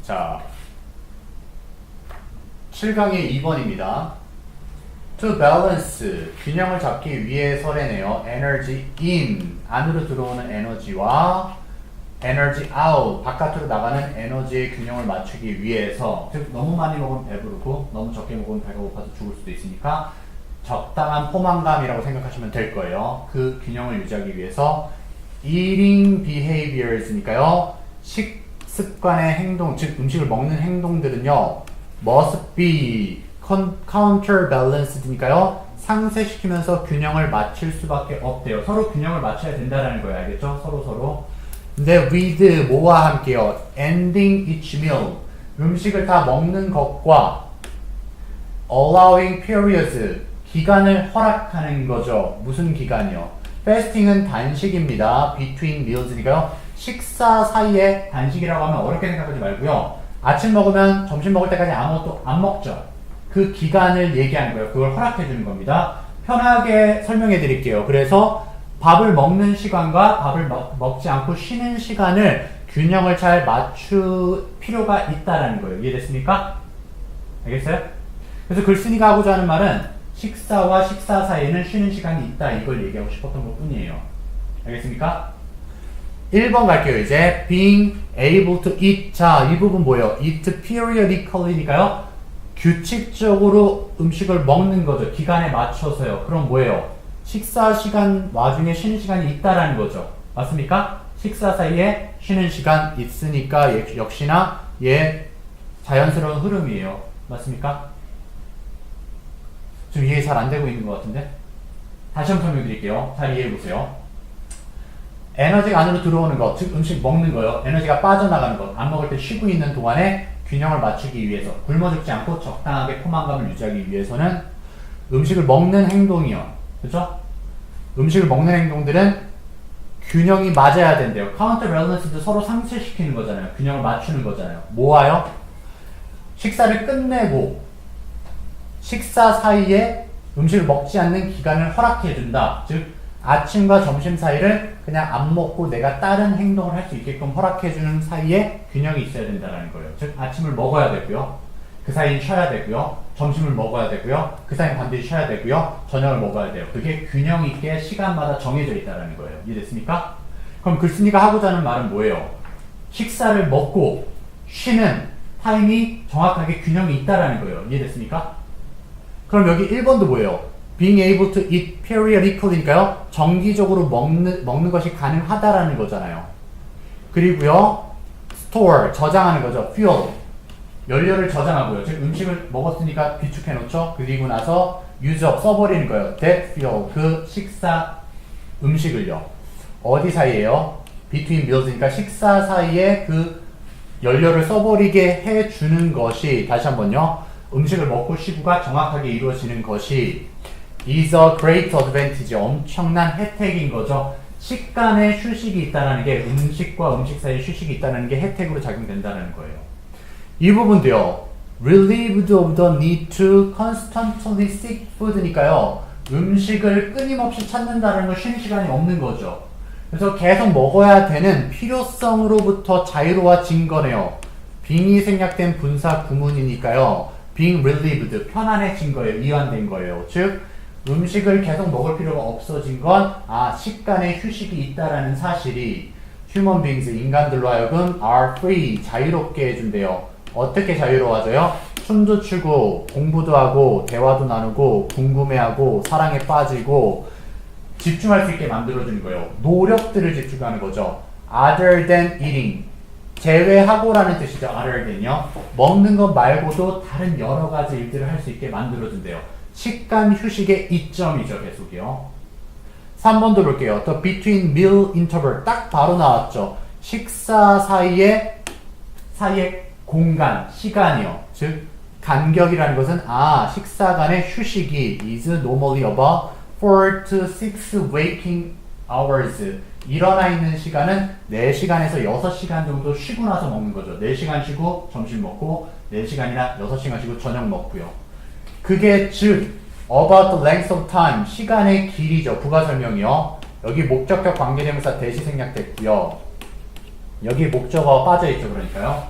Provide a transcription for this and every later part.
자, 7강의 2번입니다. To balance, 균형을 잡기 위해서래네요. Energy in, 안으로 들어오는 에너지와 Energy out, 바깥으로 나가는 에너지의 균형을 맞추기 위해서, 즉 너무 많이 먹으면 배부르고 너무 적게 먹으면 배가 고파서 죽을 수도 있으니까 적당한 포만감이라고 생각하시면 될 거예요. 그 균형을 유지하기 위해서 eating behaviors니까요. 식습관의 행동, 즉 음식을 먹는 행동들은요. must be counterbalanced니까요. 상쇄시키면서 균형을 맞출 수밖에 없대요. 서로 균형을 맞춰야 된다는 거예요. 알겠죠? 서로. 근데 with 뭐와 함께요? ending each meal. 음식을 다 먹는 것과 allowing periods. 기간을 허락하는 거죠. 무슨 기간이요? fasting은 단식입니다. between meals니까요. 식사 사이에 단식이라고 하면 어렵게 생각하지 말고요. 아침 먹으면 점심 먹을 때까지 아무것도 안 먹죠. 그 기간을 얘기하는 거예요. 그걸 허락해 주는 겁니다. 편하게 설명해 드릴게요. 그래서 밥을 먹는 시간과 밥을 먹지 않고 쉬는 시간을 균형을 잘 맞출 필요가 있다라는 거예요. 이해됐습니까? 알겠어요? 그래서 글쓴이가 하고자 하는 말은 식사와 식사 사이에는 쉬는 시간이 있다. 이걸 얘기하고 싶었던 것 뿐이에요. 알겠습니까? 1번 갈게요. 이제 being able to eat. 자, 이 부분 뭐예요? eat periodically니까요. 규칙적으로 음식을 먹는 거죠. 기간에 맞춰서요. 그럼 뭐예요? 식사 시간 와중에 쉬는 시간이 있다라는 거죠. 맞습니까? 식사 사이에 쉬는 시간 있으니까 역시나 자연스러운 흐름이에요. 맞습니까? 좀 이해 잘 안 되고 있는 것 같은데? 다시 한번 설명 드릴게요. 잘 이해해 보세요. 에너지가 안으로 들어오는 것, 즉 음식 먹는 거요. 에너지가 빠져나가는 것, 안 먹을 때 쉬고 있는 동안에 균형을 맞추기 위해서, 굶어 죽지 않고 적당하게 포만감을 유지하기 위해서는 음식을 먹는 행동이요. 그렇죠? 음식을 먹는 행동들은 균형이 맞아야 된대요. 카운터 밸런스도 서로 상쇄시키는 거잖아요. 균형을 맞추는 거잖아요. 뭐와요? 식사를 끝내고 식사 사이에 음식을 먹지 않는 기간을 허락해 준다. 즉 아침과 점심 사이를 그냥 안 먹고 내가 다른 행동을 할 수 있게끔 허락해 주는 사이에 균형이 있어야 된다는 거예요. 즉 아침을 먹어야 되고요. 그 사이엔 쉬어야 되고요. 점심을 먹어야 되고요. 그 사이엔 반드시 쉬어야 되고요. 저녁을 먹어야 돼요. 그게 균형 있게 시간마다 정해져 있다는 거예요. 이해됐습니까? 그럼 글쓴이가 하고자 하는 말은 뭐예요? 식사를 먹고 쉬는 타임이 정확하게 균형이 있다는 거예요. 이해됐습니까? 그럼 여기 1번도 뭐예요? being able to eat periodically니까요. 정기적으로 먹는 것이 가능하다라는 거잖아요. 그리고요. store, 저장하는 거죠. fuel, 연료를 저장하고요. 즉 음식을 먹었으니까 비축해 놓죠. 그리고 나서 use up, 써버리는 거예요. that fuel, 그 식사 음식을요. 어디 사이에요? between meals니까 식사 사이에 그 연료를 써버리게 해주는 것이, 다시 한번요. 음식을 먹고 쉬고가 정확하게 이루어지는 것이 is a great advantage, 엄청난 혜택인 거죠. 식간에 휴식이 있다는 게, 음식과 음식 사이에 휴식이 있다는 게 혜택으로 작용된다는 거예요. 이 부분도요. relieved of the need to constantly seek food니까요. 음식을 끊임없이 찾는다는 건 쉬는 시간이 없는 거죠. 그래서 계속 먹어야 되는 필요성으로부터 자유로워진 거네요. being이 생략된 분사 구문이니까요. being relieved, 편안해진 거예요. 이완된 거예요. 즉 음식을 계속 먹을 필요가 없어진 건 식간에 휴식이 있다라는 사실이 human beings, 인간들로 하여금 are free, 자유롭게 해준대요. 어떻게 자유로워져요? 춤도 추고 공부도 하고 대화도 나누고 궁금해하고 사랑에 빠지고 집중할 수 있게 만들어주는 거예요. 노력들을 집중하는 거죠. other than eating, 제외하고라는 뜻이죠. other than요. 먹는 것 말고도 다른 여러 가지 일들을 할 수 있게 만들어준대요. 식간 휴식의 이점이죠. 계속이요. 3번도 볼게요. The between meal interval, 딱 바로 나왔죠. 식사 사이에 공간, 시간이요. 즉 간격이라는 것은 식사 간의 휴식이 is normally about 4 to 6 waking hours. 일어나 있는 시간은 4시간에서 6시간 정도 쉬고 나서 먹는 거죠. 4시간 쉬고 점심 먹고 4시간이나 6시간 쉬고 저녁 먹고요. 그게 즉 about the length of time, 시간의 길이죠. 부가 설명이요. 여기 목적격 관계대명사 대시 생략됐고요. 여기 목적어 빠져있죠. 그러니까요.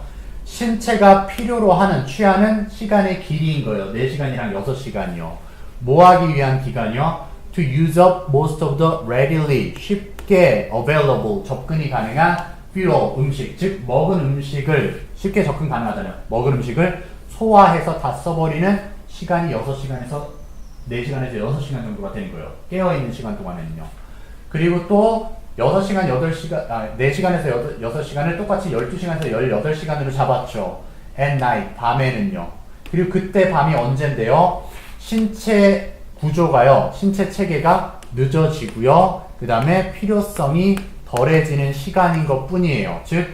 신체가 필요로 하는, 취하는 시간의 길이인 거예요. 4시간이랑 6시간이요. 뭐 하기 위한 기간이요? To use up most of the readily, 쉽게 available, 접근이 가능한 fuel, 음식, 즉 먹은 음식을 쉽게 접근 가능하잖아요. 먹은 음식을 소화해서 다 써버리는 시간이 6시간에서 4시간에서 6시간 정도가 되는 거예요. 깨어있는 시간 동안에는요. 그리고 또 6시간, 8시간, 4시간에서 6시간을 똑같이 12시간에서 18시간으로 잡았죠. at night, 밤에는요. 그리고 그때 밤이 언젠데요. 신체 구조가요. 신체 체계가 늦어지고요. 그 다음에 필요성이 덜해지는 시간인 것 뿐이에요. 즉,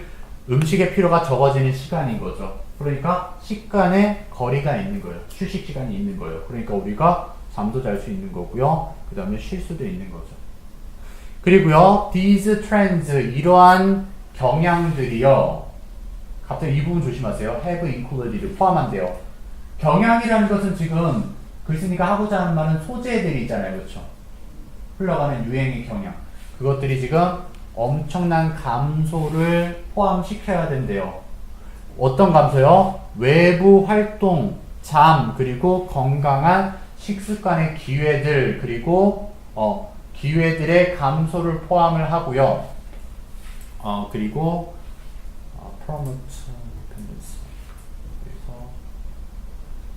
음식의 필요가 적어지는 시간인 거죠. 그러니까 식간에 거리가 있는 거예요. 휴식 시간이 있는 거예요. 그러니까 우리가 잠도 잘 수 있는 거고요. 그 다음에 쉴 수도 있는 거죠. 그리고요, these trends, 이러한 경향들이요. 갑자기 이 부분 조심하세요. have included, 포함한대요. 경향이라는 것은 지금 글쓴이가 하고자 하는 말은 소재들이 있잖아요. 그렇죠? 흘러가는 유행의 경향. 그것들이 지금 엄청난 감소를 포함시켜야 된대요. 어떤 감소요? 외부 활동, 잠, 그리고 건강한 식습관의 기회들, 그리고 기회들의 감소를 포함을 하고요. 그리고 promote dependence. 그래서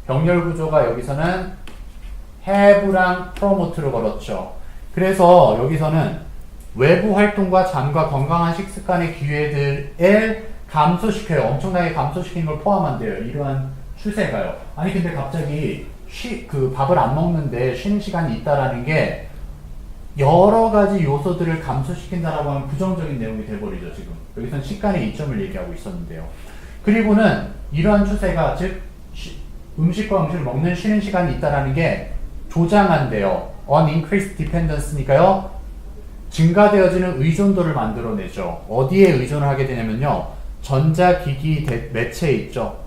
병렬 구조가 여기서는 have랑 promote를 걸었죠. 그래서 여기서는 외부 활동과 잠과 건강한 식습관의 기회들을 감소시켜요. 엄청나게 감소시키는 걸 포함한대요. 이러한 추세가요. 아니 근데 갑자기 밥을 안 먹는데 쉬는 시간이 있다라는 게 여러 가지 요소들을 감소시킨다라고 하면 부정적인 내용이 돼버리죠. 지금 여기서는 식간의 이점을 얘기하고 있었는데요. 그리고는 이러한 추세가 즉 음식과 음식을 먹는 쉬는 시간이 있다라는 게 조장한대요. on increased dependence니까요. 증가되어지는 의존도를 만들어내죠. 어디에 의존을 하게 되냐면요. 전자기기 매체 있죠.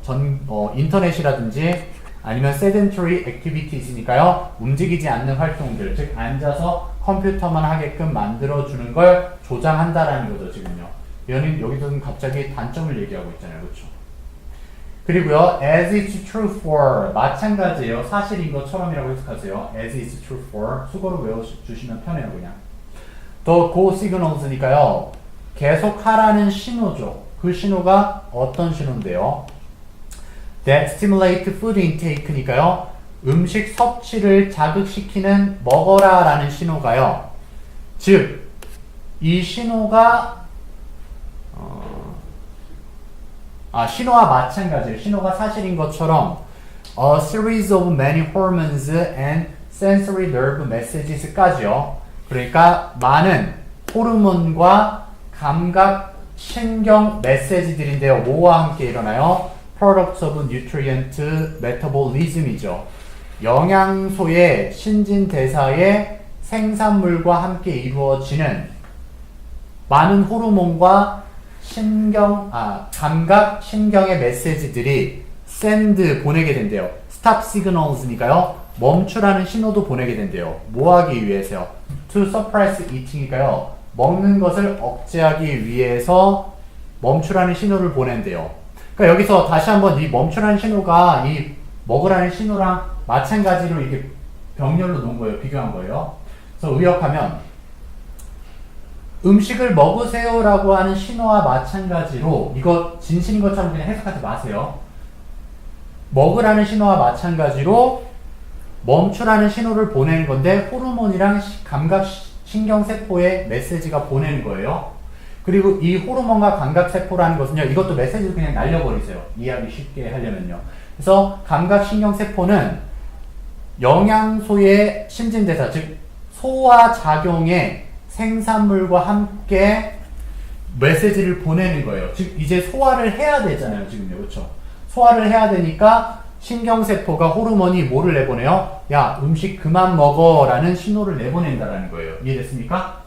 인터넷이라든지 아니면 sedentary activities니까요. 움직이지 않는 활동들, 즉 앉아서 컴퓨터만 하게끔 만들어주는 걸 조장한다라는 거죠. 지금요. 여기서는 갑자기 단점을 얘기하고 있잖아요. 그렇죠? 그리고요. as it's true for, 마찬가지예요. 사실인 것처럼이라고 해석하세요. as it's true for, 수거로 외워주시면 편해요. 그냥 the go signals니까요. 계속 하라는 신호죠. 그 신호가 어떤 신호인데요? that stimulate food intake니까요. 음식 섭취를 자극시키는 먹어라 라는 신호가요. 즉, 이 신호가 신호와 마찬가지예요. 신호가 사실인 것처럼 a series of many hormones and sensory nerve messages까지요. 그러니까 많은 호르몬과 감각 신경 메시지들인데요. 뭐와 함께 일어나요? Products of nutrient metabolism이죠. 영양소의 신진대사의 생산물과 함께 이루어지는 많은 호르몬과 감각 신경의 메시지들이 send 보내게 된대요. stop signals니까요. 멈추라는 신호도 보내게 된대요. 뭐 하기 위해서요? to suppress eating이니까요. 먹는 것을 억제하기 위해서 멈추라는 신호를 보낸대요. 그러니까 여기서 다시 한번 이 멈추라는 신호가 이 먹으라는 신호랑 마찬가지로 이게 병렬로 놓은 거예요. 비교한 거예요. 그래서 의역하면 음식을 먹으세요라고 하는 신호와 마찬가지로 이거 진실인 것처럼 그냥 해석하지 마세요. 먹으라는 신호와 마찬가지로 멈추라는 신호를 보내는 건데 호르몬이랑 감각 신경세포의 메시지가 보내는 거예요. 그리고 이 호르몬과 감각세포라는 것은요. 이것도 메시지를 그냥 날려버리세요. 이해하기 쉽게 하려면요. 그래서 감각신경세포는 영양소의 신진대사, 즉 소화작용의 생산물과 함께 메시지를 보내는 거예요. 즉 이제 소화를 해야 되잖아요. 지금요. 그렇죠? 소화를 해야 되니까 신경세포가 호르몬이 뭐를 내보내요? 야, 음식 그만 먹어 라는 신호를 내보낸다라는 거예요. 이해됐습니까?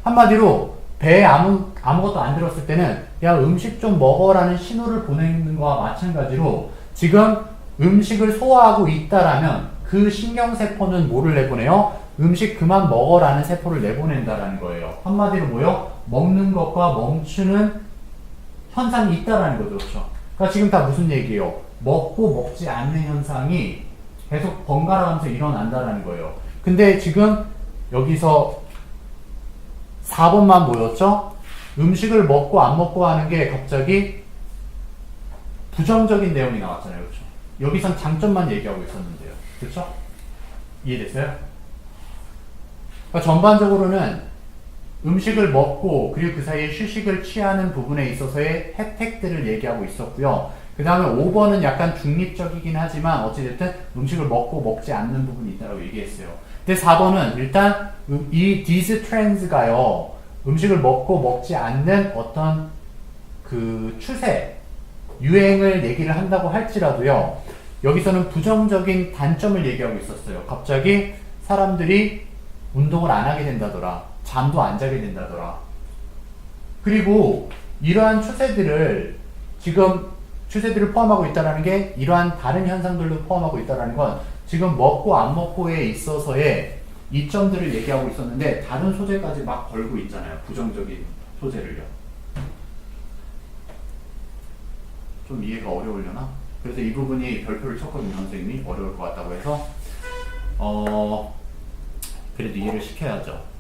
한마디로 배에 아무것도 안 들었을 때는 야, 음식 좀 먹어라는 신호를 보내는 거와 마찬가지로 지금 음식을 소화하고 있다라면 그 신경세포는 뭐를 내보내요? 음식 그만 먹어라는 세포를 내보낸다라는 거예요. 한마디로 뭐요? 먹는 것과 멈추는 현상이 있다라는 거죠. 그렇죠? 그러니까 지금 다 무슨 얘기예요? 먹고 먹지 않는 현상이 계속 번갈아가면서 일어난다는 거예요. 근데 지금 여기서 4번만 보였죠? 음식을 먹고 안 먹고 하는 게 갑자기 부정적인 내용이 나왔잖아요. 그렇죠? 여기선 장점만 얘기하고 있었는데요. 그렇죠? 이해됐어요? 그러니까 전반적으로는 음식을 먹고 그리고 그 사이에 휴식을 취하는 부분에 있어서의 혜택들을 얘기하고 있었고요. 그 다음에 5번은 약간 중립적이긴 하지만 어찌됐든 음식을 먹고 먹지 않는 부분이 있다고 얘기했어요. 근데 4번은 일단 이 these trends가요. 음식을 먹고 먹지 않는 어떤 그 추세, 유행을 얘기를 한다고 할지라도요. 여기서는 부정적인 단점을 얘기하고 있었어요. 갑자기 사람들이 운동을 안 하게 된다더라. 잠도 안 자게 된다더라. 그리고 이러한 추세들을 지금 추세들을 포함하고 있다는 게 이러한 다른 현상들도 포함하고 있다는 건 지금 먹고 안 먹고에 있어서의 이점들을 얘기하고 있었는데 다른 소재까지 막 걸고 있잖아요. 부정적인 소재를요. 좀 이해가 어려우려나? 그래서 이 부분이 별표를 쳤거든요. 선생님이 어려울 것 같다고 해서 그래도 이해를 시켜야죠.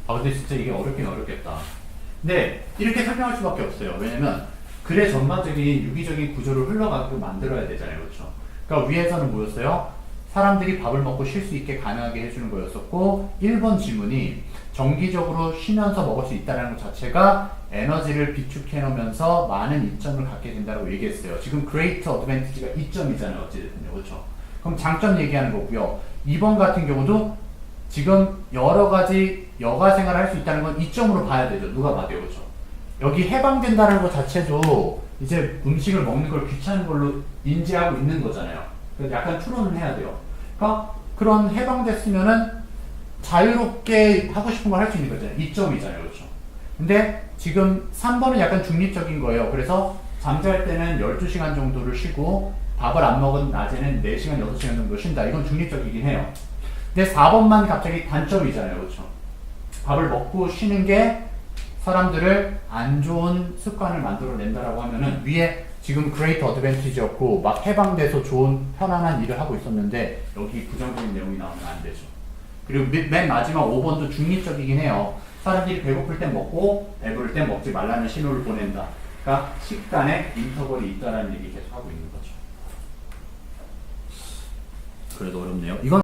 근데 진짜 이게 어렵긴 어렵겠다. 근데 이렇게 설명할 수밖에 없어요. 왜냐면 글의 전반적인 유기적인 구조를 흘러가게끔 만들어야 되잖아요. 그렇죠? 그러니까 위에서는 뭐였어요? 사람들이 밥을 먹고 쉴 수 있게 가능하게 해주는 거였었고 1번 질문이 정기적으로 쉬면서 먹을 수 있다는 것 자체가 에너지를 비축해 놓으면서 많은 이점을 갖게 된다고 얘기했어요. 지금 great advantage가 이점이잖아요. 어찌됐든요. 그렇죠? 그럼 장점 얘기하는 거고요. 2번 같은 경우도 지금 여러 가지 여가 생활을 할 수 있다는 건 이점으로 봐야 되죠. 누가 봐도 그렇죠. 여기 해방된다는 것 자체도 이제 음식을 먹는 걸 귀찮은 걸로 인지하고 있는 거잖아요. 그래서 약간 추론을 해야 돼요. 그러니까 그런 해방됐으면은 자유롭게 하고 싶은 걸 할 수 있는 거잖아요. 이점이잖아요. 그렇죠. 근데 지금 3번은 약간 중립적인 거예요. 그래서 잠잘 때는 12시간 정도를 쉬고 밥을 안 먹은 낮에는 4시간, 6시간 정도 쉰다. 이건 중립적이긴 해요. 근데 4번만 갑자기 단점이잖아요. 그렇죠? 밥을 먹고 쉬는 게 사람들을 안 좋은 습관을 만들어낸다라고 하면은 위에 지금 great advantage였고 막 해방돼서 좋은 편안한 일을 하고 있었는데 여기 부정적인 내용이 나오면 안 되죠. 그리고 맨 마지막 5번도 중립적이긴 해요. 사람들이 배고플 때 먹고 배부를 때 먹지 말라는 신호를 보낸다. 그러니까 식단에 인터벌이 있다라는 얘기 계속 하고 있는 거죠. 그래도 어렵네요. 이건